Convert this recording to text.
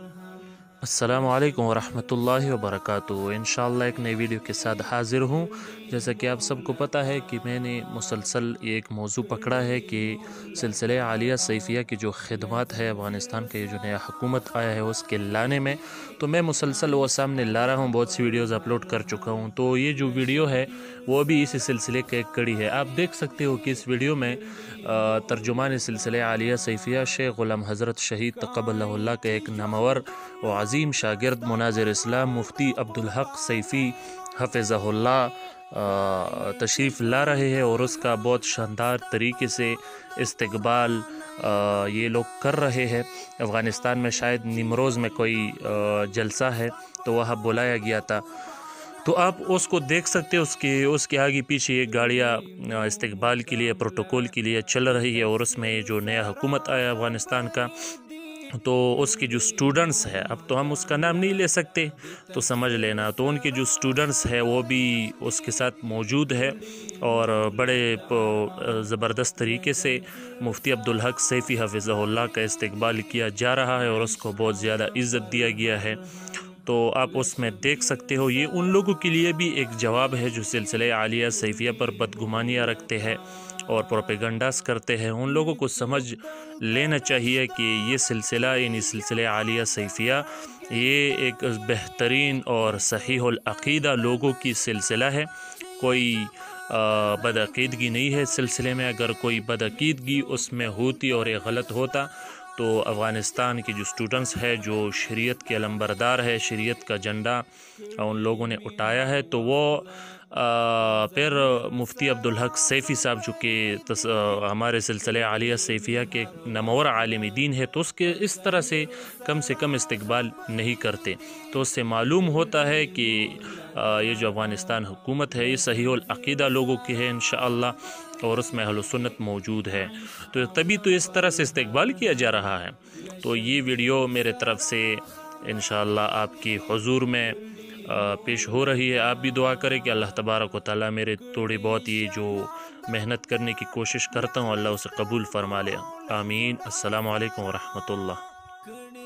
السلام علیکم ورحمۃ اللہ وبرکاتہ۔ انشاءاللہ ایک نئی ویڈیو کے ساتھ حاضر ہوں۔ جیسا کہ آپ سب کو پتہ ہے کہ میں نے مسلسل یہ ایک موضوع پکڑا ہے کہ سلسلہ عالیہ سیفیہ کی جو خدمات ہے افغانستان کا، یہ جو نیا حکومت آیا ہے اس کے لانے میں، تو میں مسلسل وہ سامنے لا رہا ہوں، بہت سی ویڈیوز اپلوڈ کر چکا ہوں۔ تو یہ جو ویڈیو ہے وہ بھی اسی سلسلے کا ایک کڑی ہے۔ آپ دیکھ سکتے ہو کہ اس ویڈیو میں ترجمان سلسلہ عالیہ سیفیہ شیخ غلام حضرت شہید تقبلہ اللہ کا ایک نامور و عظیم شاگرد مناظر اسلام مفتی عبدالحق سیفی حفظہ اللہ تشریف لا رہے ہیں، اور اس کا بہت شاندار طریقے سے استقبال یہ لوگ کر رہے ہیں۔ افغانستان میں شاید نیمروز میں کوئی جلسہ ہے تو وہاں بلایا گیا تھا، تو آپ اس کو دیکھ سکتے ہیں۔ اس کے آگے پیچھے یہ گاڑیاں استقبال کے لیے، پروٹوکول کے لیے چل رہی ہے، اور اس میں جو نیا حکومت آیا افغانستان کا، تو اس کے جو سٹوڈنٹس ہیں، اب تو ہم اس کا نام نہیں لے سکتے تو سمجھ لینا، تو ان کے جو سٹوڈنٹس ہیں وہ بھی اس کے ساتھ موجود ہے، اور بڑے زبردست طریقے سے مفتی عبدالحق سیفی حفظہ اللہ کا استقبال کیا جا رہا ہے، اور اس کو بہت زیادہ عزت دیا گیا ہے۔ تو آپ اس میں دیکھ سکتے ہو، یہ ان لوگوں کے لیے بھی ایک جواب ہے جو سلسلہ عالیہ سیفیہ پر بدگمانیاں رکھتے ہیں اور پروپیگنڈاز کرتے ہیں۔ ان لوگوں کو سمجھ لینا چاہیے کہ یہ سلسلہ، یعنی سلسلہ عالیہ سیفیہ، یہ ایک بہترین اور صحیح العقیدہ لوگوں کی سلسلہ ہے۔ کوئی بدعقیدگی نہیں ہے اس سلسلے میں۔ اگر کوئی بدعقیدگی اس میں ہوتی اور یہ غلط ہوتا تو افغانستان کے جو سٹوڈنٹس ہیں، جو شریعت کے علمبردار ہے، شریعت کا جھنڈا ان لوگوں نے اٹھایا ہے، تو وہ پھر مفتی عبدالحق سیفی صاحب، جو کہ ہمارے سلسلہ عالیہ سیفیہ کے نامور عالم دین ہے، تو اس کے اس طرح سے کم استقبال نہیں کرتے۔ تو اس سے معلوم ہوتا ہے کہ یہ جو افغانستان حکومت ہے یہ صحیح العقیدہ لوگوں کی ہے انشاءاللہ، اور اس میں اہل سنت موجود ہے، تو تبھی تو اس طرح سے استقبال کیا جا رہا ہے۔ تو یہ ویڈیو میرے طرف سے انشاءاللہ آپ کی حضور میں پیش ہو رہی ہے۔ آپ بھی دعا کریں کہ اللہ تبارک و تعالیٰ میرے تھوڑی بہت یہ جو محنت کرنے کی کوشش کرتا ہوں، اللہ اسے قبول فرما لے، آمین۔ السلام علیکم ورحمۃ اللہ۔